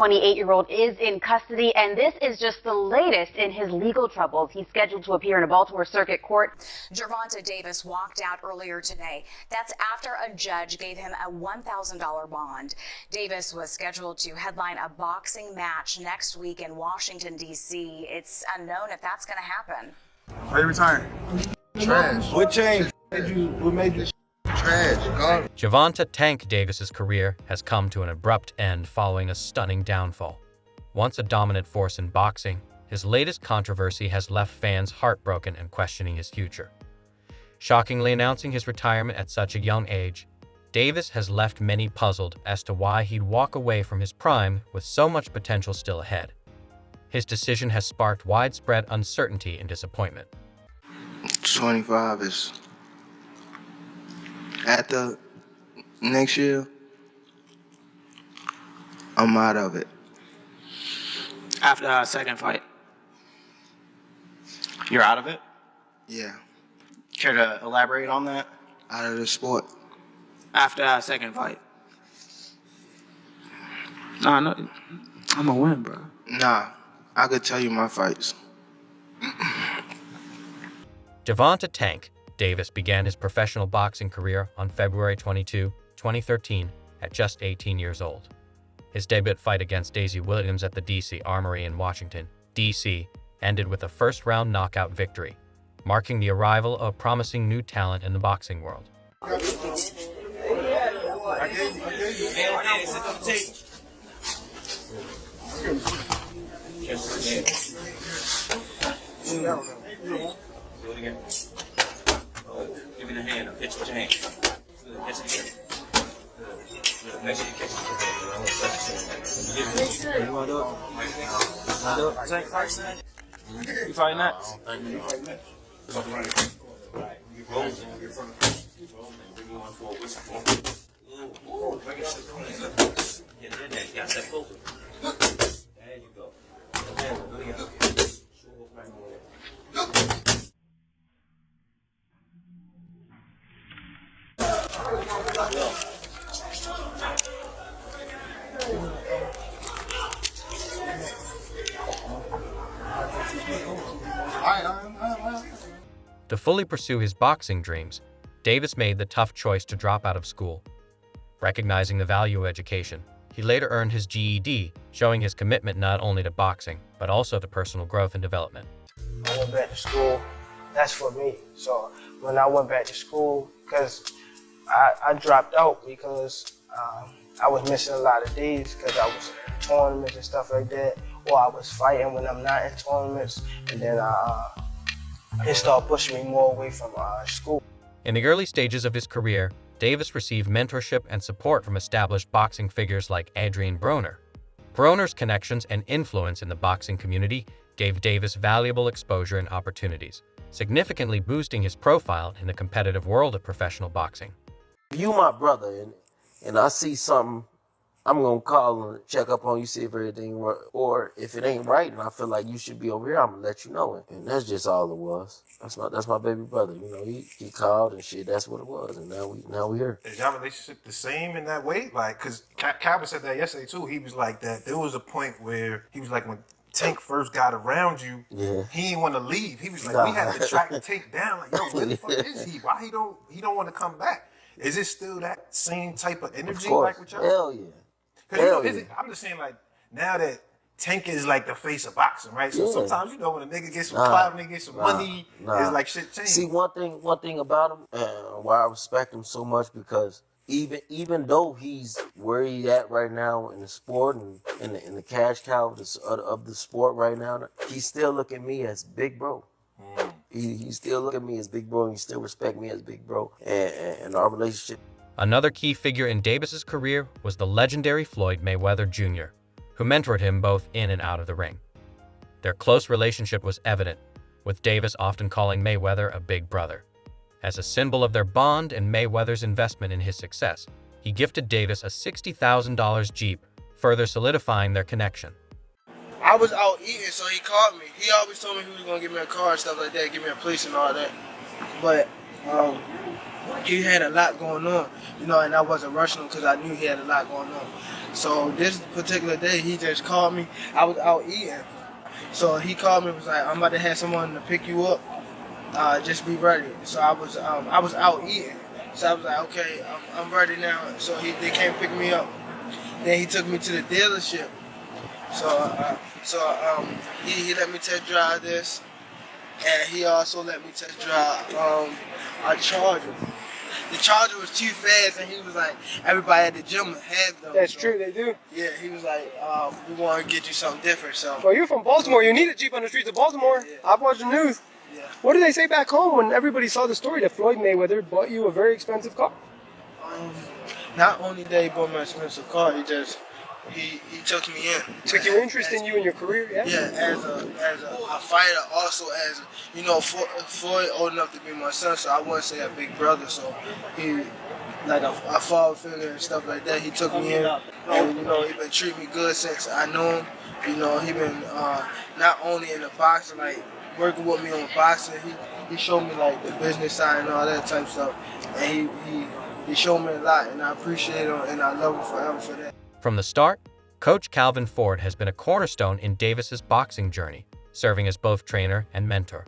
28-year-old is in custody, and this is just the latest in his legal troubles. He's scheduled to appear in a Baltimore Circuit Court. Gervonta Davis walked out earlier today. That's after a judge gave him a $1,000 bond. Davis was scheduled to headline a boxing match next week in Washington, D.C. It's unknown if that's going to happen. Why you retiring? Trash. What changed? What made you trash? Gone. Gervonta "Tank" Davis's career has come to an abrupt end following a stunning downfall. Once a dominant force in boxing, his latest controversy has left fans heartbroken and questioning his future. Shockingly announcing his retirement at such a young age, Davis has left many puzzled as to why he'd walk away from his prime with so much potential still ahead. His decision has sparked widespread uncertainty and disappointment. 25 is at the next year. I'm out of it. After our second fight, you're out of it? Yeah, Care to elaborate on that? out of the sport. After our second fight. Nah, no, I'm gonna win, bro. Nah, I could tell you my fights. Gervonta "Tank" Davis began his professional boxing career on February 22, 2013, at just 18 years old. His debut fight against Daisy Williams at the D.C. Armory in Washington, D.C., ended with a first-round knockout victory, marking the arrival of a promising new talent in the boxing world. Give me the hand. Pitch with your hand. Catch it here. Make sure you catch it with your hand. I won't touch it. You wanna do it? Tank first, man. You fighting next? You fighting next? Rolling. Bring you on for a whistle. Ooh, bring it to the corner. Get it in there. You got that closer. There you go. There we go. To fully pursue his boxing dreams, Davis made the tough choice to drop out of school. Recognizing the value of education, he later earned his GED, showing his commitment not only to boxing, but also to personal growth and development. I went back to school. That's for me. So when I went back to school, because I dropped out because I was missing a lot of days because I was in tournaments and stuff like that, or I was fighting when I'm not in tournaments, and then it started pushing me more away from school. In the early stages of his career, Davis received mentorship and support from established boxing figures like Adrian Broner. Broner's connections and influence in the boxing community gave Davis valuable exposure and opportunities, significantly boosting his profile in the competitive world of professional boxing. You my brother, and I see something, I'm gonna call and check up on you, see if everything right, or if it ain't right, and I feel like you should be over here, I'm gonna let you know. And that's just all it was. That's my baby brother. You know, he called and shit. That's what it was, and now we here. Is y'all relationship the same in that way? Like, cause Calvin said that yesterday too. He was like that. There was a point where he was like, when Tank first got around you, he didn't want to leave. He was like, we had to track Tank down. Like, yo, where the fuck is he? Why he don't want to come back? Is it still that same type of energy? Of course. Like with y'all? Hell yeah. Cause I'm just saying, like, now that Tank is like the face of boxing, right? So sometimes, you know, when a nigga gets some clout, nigga gets some money, it's like shit change. See, one thing about him, why I respect him so much, because even though he's where he at right now in the sport and in the cash cow of the sport right now, he still look at me as big bro. He still look at me as big bro, and he still respect me as big bro, and our relationship. Another key figure in Davis's career was the legendary Floyd Mayweather Jr., who mentored him both in and out of the ring. Their close relationship was evident, with Davis often calling Mayweather a big brother. As a symbol of their bond and Mayweather's investment in his success, he gifted Davis a $60,000 Jeep, further solidifying their connection. I was out eating, so he called me. He always told me he was gonna give me a car and stuff like that, give me a place and all that. But he had a lot going on, you know, and I wasn't rushing him because I knew he had a lot going on. So this particular day, he just called me. I was out eating. So he called me and was like, I'm about to have someone to pick you up. Just be ready. So I was out eating. So I was like, okay, I'm ready now. So they came pick me up. Then he took me to the dealership. So he let me test drive this, and he also let me test drive a Charger. The Charger was too fast, and he was like, everybody at the gym has those. That's true, they do. Yeah, he was like, we want to get you something different. So. Well, you're from Baltimore. You need a Jeep on the streets of Baltimore. Yeah. I've watched the news. Yeah. What did they say back home when everybody saw the story that Floyd Mayweather bought you a very expensive car? Not only did he buy my expensive car, he took me in. Took your interest in you and your career, yeah? Yeah, as a fighter, also as, Floyd old enough to be my son, so I wouldn't say a big brother, so he, like a father figure and stuff like that, he took me in, and, he been treating me good since I knew him. He been not only in the boxing, like, working with me on boxing, he showed me, like, the business side and all that type of stuff, and he showed me a lot, and I appreciate him, and I love him forever for that. From the start, Coach Calvin Ford has been a cornerstone in Davis's boxing journey, serving as both trainer and mentor.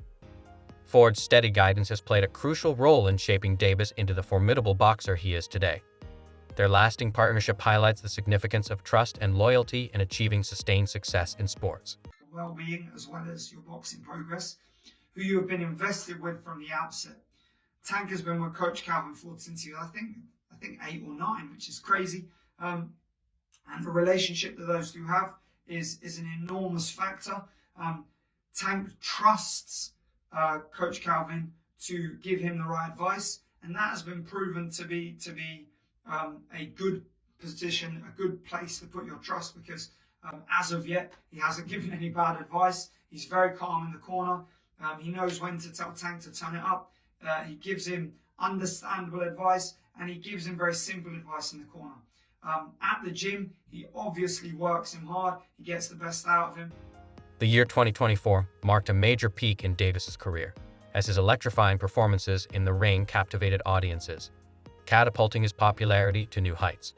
Ford's steady guidance has played a crucial role in shaping Davis into the formidable boxer he is today. Their lasting partnership highlights the significance of trust and loyalty in achieving sustained success in sports. Well-being as well as your boxing progress, who you have been invested with from the outset. Tank has been with Coach Calvin Ford since he was, I think 8 or 9, which is crazy. And the relationship that those two have is an enormous factor. Tank trusts Coach Calvin to give him the right advice, and that has been proven to be a good position, a good place to put your trust, because as of yet, he hasn't given any bad advice. He's very calm in the corner. He knows when to tell Tank to turn it up. He gives him understandable advice, and he gives him very simple advice in the corner. At the gym, he obviously works him hard. He gets the best out of him. The year 2024 marked a major peak in Davis's career, as his electrifying performances in the ring captivated audiences, catapulting his popularity to new heights.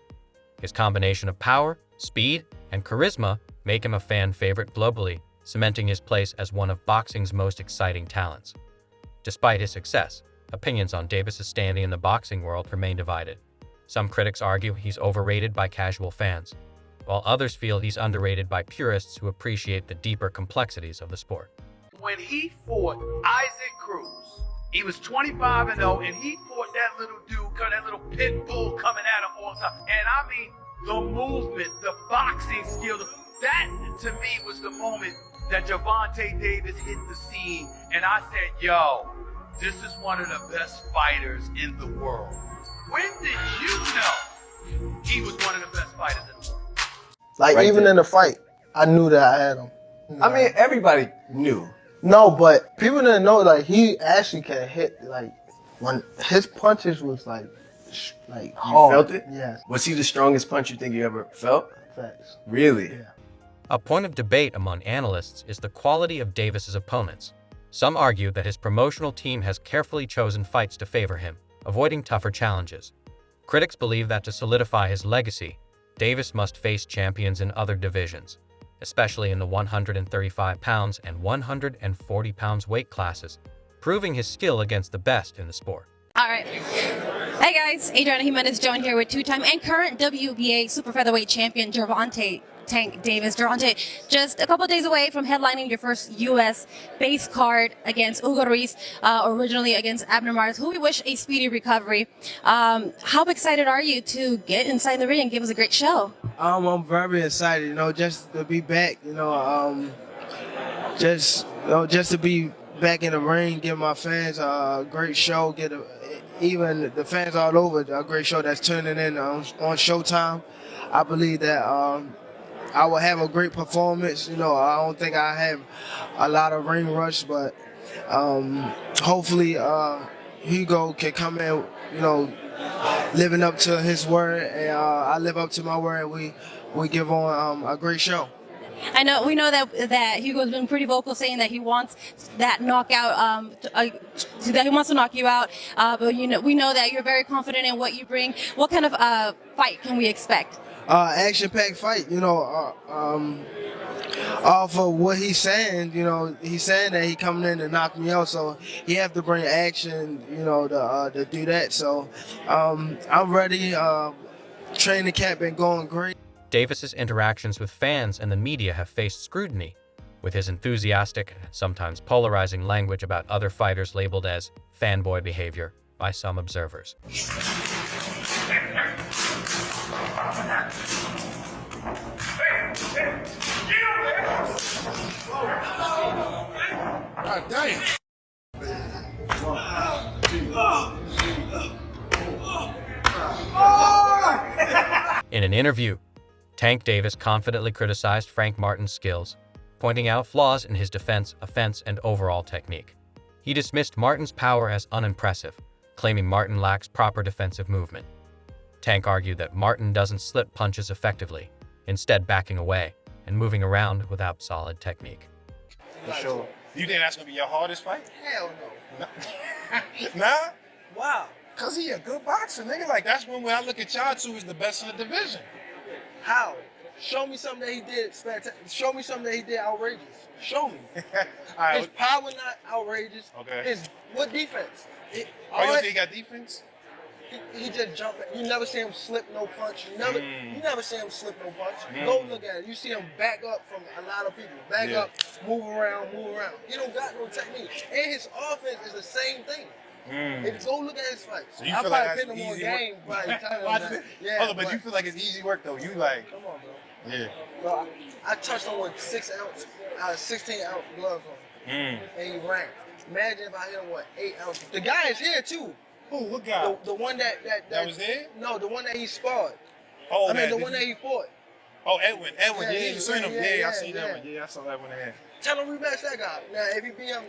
His combination of power, speed, and charisma make him a fan favorite globally, cementing his place as one of boxing's most exciting talents. Despite his success, opinions on Davis's standing in the boxing world remain divided. Some critics argue he's overrated by casual fans, while others feel he's underrated by purists who appreciate the deeper complexities of the sport. When he fought Isaac Cruz, he was 25-0, and he fought that little dude, that little pit bull coming at him all the time. And I mean, the movement, the boxing skill, that to me was the moment that Gervonta Davis hit the scene, and I said, yo, this is one of the best fighters in the world. When did you know he was one of the best fighters in the world? Like, right even there. In the fight, I knew that I had him. I mean, everybody knew. No, but people didn't know, like, he actually can hit, like, when his punches was, like hard. You felt it? Yes. Was he the strongest punch you think you ever felt? Facts. Really? Yeah. A point of debate among analysts is the quality of Davis's opponents. Some argue that his promotional team has carefully chosen fights to favor him, avoiding tougher challenges. Critics believe that to solidify his legacy, Davis must face champions in other divisions, especially in the 135 pounds and 140 pounds weight classes, proving his skill against the best in the sport. All right. Hey guys, Adriana Jimenez joined here with two-time and current WBA super featherweight champion Gervonta Tank Davis. Gervonta, just a couple of days away from headlining your first U.S. base card against Hugo Ruiz, originally against Abner Mares, who we wish a speedy recovery. How excited are you to get inside the ring and give us a great show? I'm very excited, just to be back, just to be back in the ring, give my fans a great show, even the fans all over a great show that's turning in on Showtime. I believe that I will have a great performance. I don't think I have a lot of ring rush, but hopefully Hugo can come in, living up to his word, and I live up to my word, and we give on a great show. We know that Hugo's been pretty vocal saying that he wants that knockout, that he wants to knock you out. But we know that you're very confident in what you bring. What kind of fight can we expect? action-packed fight. Off of what he's saying, he's saying that he coming in to knock me out, so he have to bring action, to do that. So I'm ready. Training camp been going great. Davis's interactions with fans and the media have faced scrutiny, with his enthusiastic, sometimes polarizing language about other fighters labeled as fanboy behavior by some observers. God damn. In an interview, Tank Davis confidently criticized Frank Martin's skills, pointing out flaws in his defense, offense, and overall technique. He dismissed Martin's power as unimpressive, claiming Martin lacks proper defensive movement. Tank argued that Martin doesn't slip punches effectively, instead backing away and moving around without solid technique. For sure. You think that's gonna be your hardest fight? Hell no. Nah? Wow. Cause he a good boxer, nigga. Like that's when I look at y'all two, he's the best in the division. How? Show me something that he did spectacular. Show me something that he did outrageous. Show me. All right. His power not outrageous. Okay. What defense? You think he got defense? He just jumped. You never see him slip no punch. You never see him slip no punch. Go look at it. You see him back up from a lot of people. Back up, move around. He don't got no technique. And his offense is the same thing. If you go look at his fights, so you I feel probably like pick that's him on easy game. Yeah, hold on, but you feel like it's easy work though. You like, come on, bro. Yeah. Bro, I touched him with 16-ounce gloves on, and he ran. Imagine if I hit him with 8 ounces. The guy is here too. Who? What guy? The one that was there? No, the one that he sparred. Oh, I mean, the one that he fought. Oh, Edwin. Yeah, you seen him. Yeah, I seen that one. Yeah, I saw that one there. Tell him rematch that guy. Now, if he beat him,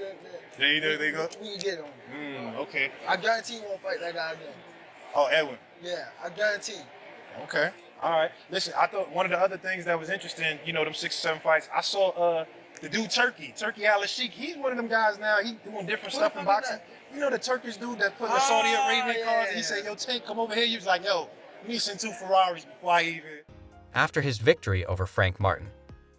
then they go. We can get him. Okay. I guarantee he won't fight that guy again. Oh, Edwin. Yeah, I guarantee. Okay. All right. Listen, I thought one of the other things that was interesting, them 6 or 7 fights, I saw the dude Turkey Al-Sheikh. He's one of them guys now. He's doing different stuff in boxing. You know the Turkish dude that put the Saudi Arabian cars? He said, yo, Tank, come over here. He was like, yo, let me send 2 Ferraris before I even... After his victory over Frank Martin,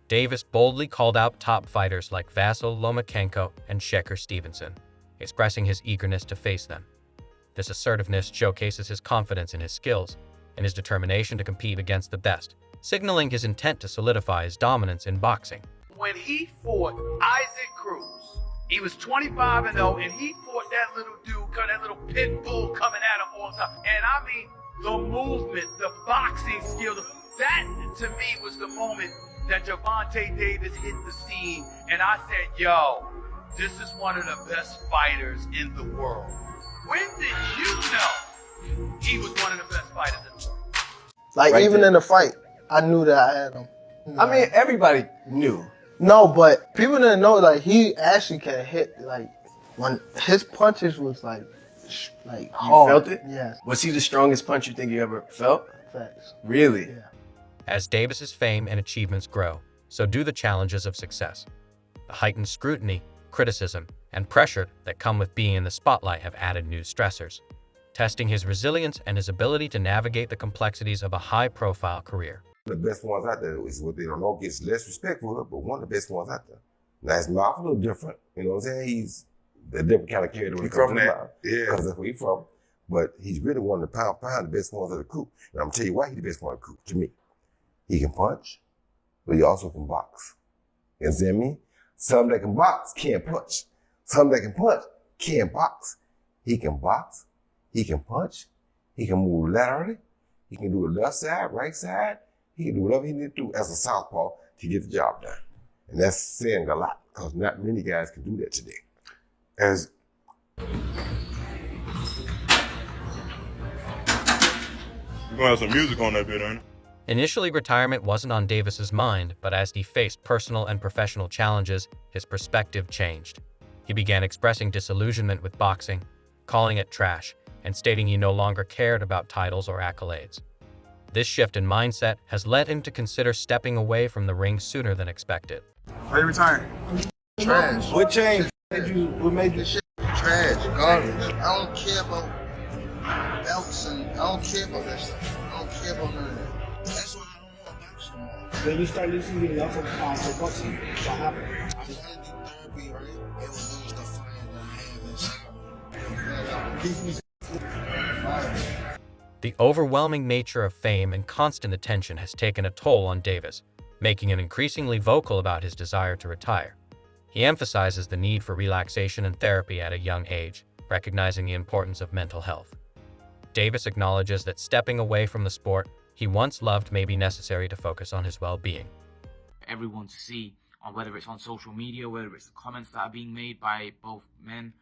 Davis boldly called out top fighters like Vasyl Lomachenko and Shakur Stevenson, expressing his eagerness to face them. This assertiveness showcases his confidence in his skills and his determination to compete against the best, signaling his intent to solidify his dominance in boxing. When he fought Isaac Cruz, he was 25-0, and he fought that little dude, that little pit bull coming at him all the time. And I mean, the movement, the boxing skill, that to me was the moment that Gervonta Davis hit the scene, and I said, yo, this is one of the best fighters in the world. When did you know he was one of the best fighters in the world? Like, Right even there. in the fight, I knew that I had him. I mean, everybody knew. No, but people didn't know, like, he actually can hit, like, when his punches was, like You hard. felt it? Yes. Was he the strongest punch you think you ever felt? Facts. Really? Yeah. As Davis's fame and achievements grow, so do the challenges of success. The heightened scrutiny, criticism, and pressure that come with being in the spotlight have added new stressors, testing his resilience and his ability to navigate the complexities of a high-profile career. The best ones out there is what they don't know gets less respect for it, but one of the best ones out there. Now his mouth a little different, you know what I'm saying? He's a different kind of character when it comes to the mouth. Yeah. Because that's where he's from. But he's really one of the pound the best ones of the coup. And I'm gonna tell you why he's the best one of the coup, to me. He can punch, but he also can box. You understand me? Some that can box can't punch. Some that can punch can't box. He can box, he can punch, he can move laterally, he can do the left side, right side, he can do whatever he needs to do as a southpaw to get the job done. And that's saying a lot, because not many guys can do that today. As We're gonna have some music on that bit, ain't it? Initially, retirement wasn't on Davis's mind, but as he faced personal and professional challenges, his perspective changed. He began expressing disillusionment with boxing, calling it trash, and stating he no longer cared about titles or accolades. This shift in mindset has led him to consider stepping away from the ring sooner than expected. Why you retiring? Trash. What changed? What made you shit? Trash, garbage. I don't care about belts and I don't care about that stuff. I don't care about none of that. That's what When you start losing your love for boxing, what happened? The overwhelming nature of fame and constant attention has taken a toll on Davis, making him increasingly vocal about his desire to retire. He emphasizes the need for relaxation and therapy at a young age, recognizing the importance of mental health. Davis acknowledges that stepping away from the sport he once loved may be necessary to focus on his well-being. Everyone to see, on whether it's on social media, whether it's the comments that are being made by both men.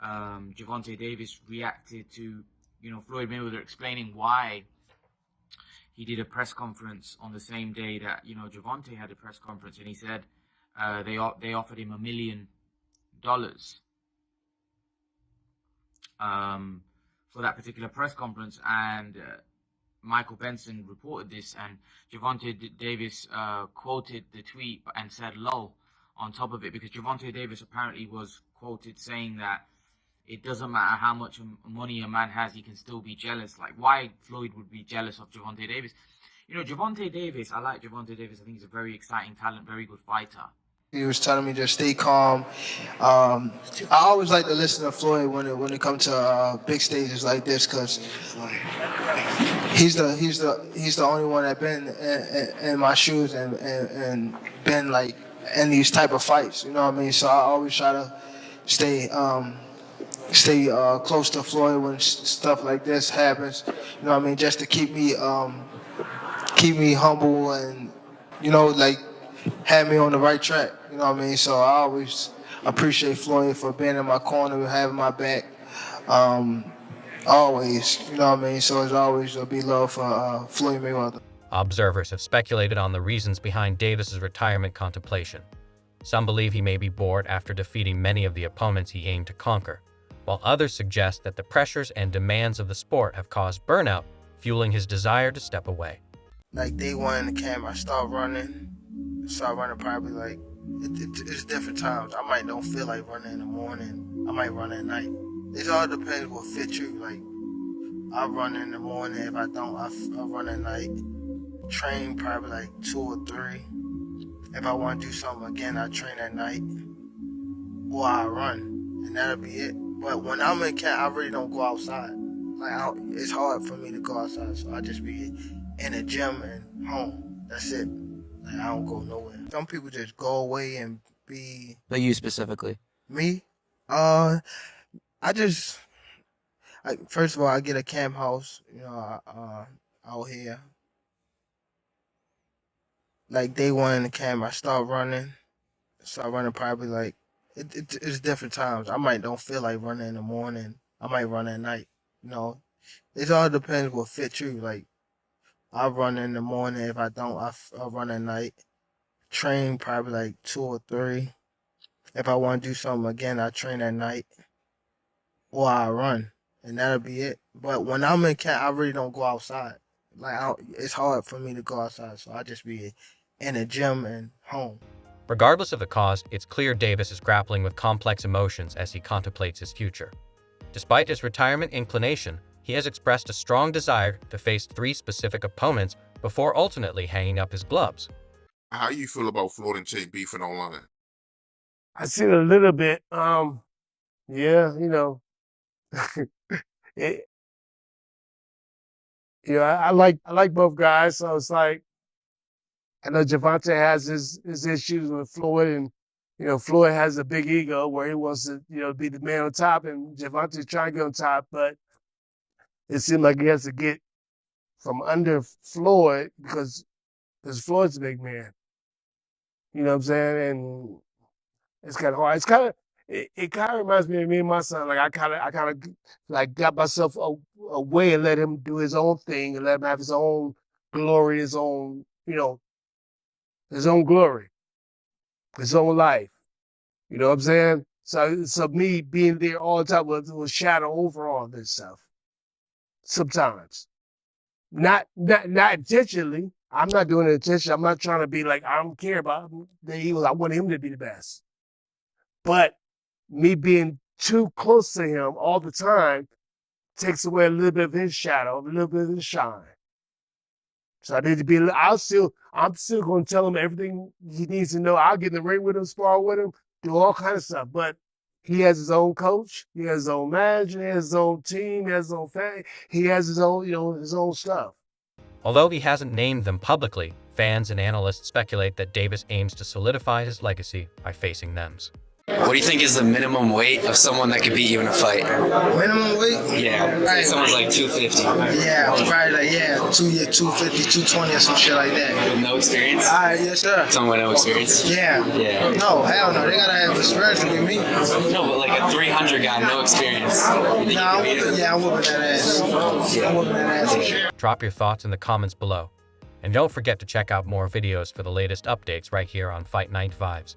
Gervonta Davis reacted to, Floyd Mayweather explaining why he did a press conference on the same day that, Gervonta had a press conference, and he said they offered him $1 million for that particular press conference, and Michael Benson reported this, and Gervonta Davis quoted the tweet and said "lol" on top of it, because Gervonta Davis apparently was quoted saying that it doesn't matter how much money a man has, he can still be jealous. Like, why Floyd would be jealous of Gervonta Davis? Gervonta Davis, I like Gervonta Davis. I think he's a very exciting talent, very good fighter. He was telling me just stay calm. I always like to listen to Floyd when it comes to big stages like this, because he's the only one that been in my shoes and been like in these type of fights. You know what I mean? So I always try to stay close to Floyd when stuff like this happens. You know what I mean? Just to keep me humble and like have me on the right track. You know what I mean? So I always appreciate Floyd for being in my corner and having my back. Always, you know what I mean? So it's always a be love for Floyd Mayweather. Observers have speculated on the reasons behind Davis's retirement contemplation. Some believe he may be bored after defeating many of the opponents he aimed to conquer, while others suggest that the pressures and demands of the sport have caused burnout, fueling his desire to step away. Like day one in the camp, I start running probably like, it's different times. I might don't feel like running in the morning. I might run at night. It all depends what fits you. Like, I run in the morning. If I don't, I run at night. Train probably like 2 or 3. If I want to do something again, I train at night. Or I run, and that'll be it. But when I'm in camp, I really don't go outside. Like, it's hard for me to go outside, so I just be in the gym and home. That's it. Like, I don't go nowhere. Some people just go away and be... But you specifically? Me? First of all, I get a camp house, out here. Like day one in the camp, I start running. Probably like, it's different times. I might don't feel like running in the morning. I might run at night, It all depends what fits you. Like, I run in the morning. If I don't, I run at night. Train probably like 2 or 3. If I want to do something again, I train at night. Or I run, and that'll be it. But when I'm in camp, I really don't go outside. Like, it's hard for me to go outside, so I just be in the gym and home. Regardless of the cause, it's clear Davis is grappling with complex emotions as he contemplates his future. Despite his retirement inclination, he has expressed a strong desire to face 3 specific opponents before ultimately hanging up his gloves. How you feel about Floyd and Jake beefing online? I see it a little bit. Yeah, I like both guys, so it's like, I know Gervonta has his issues with Floyd, and Floyd has a big ego where he wants to be the man on top, and Gervonta's trying to get on top, but it seems like he has to get from under Floyd because Floyd's a big man. You know what I'm saying? And it's kind of hard. It kind of reminds me of me and my son. Like, I kind of like got myself away and let him do his own thing and let him have his own glory, his own glory, his own life. You know what I'm saying? So me being there all the time will shadow over all this stuff. Sometimes, not intentionally. I'm not doing it intentionally. I'm not trying to be like, I don't care about the Eagles. I want him to be the best. But me being too close to him all the time takes away a little bit of his shadow, a little bit of his shine. So I need to be. I'm still going to tell him everything he needs to know. I'll get in the ring with him, spar with him, do all kind of stuff. But he has his own coach. He has his own manager. He has his own team. He has his own family. He has his own, his own stuff. Although he hasn't named them publicly, fans and analysts speculate that Davis aims to solidify his legacy by facing them. What do you think is the minimum weight of someone that could beat you in a fight? Minimum weight? Yeah, right. Someone's like 250. Yeah, probably like 250, 220 or some shit like that. With no experience? Yes, sir. Someone with no experience? Yeah. No, hell no. They gotta have experience to beat me. No, but like a 300 guy, no experience. I'm whooping that ass. I'm whooping that ass. Drop your thoughts in the comments below. And don't forget to check out more videos for the latest updates right here on Fight Night Vibes.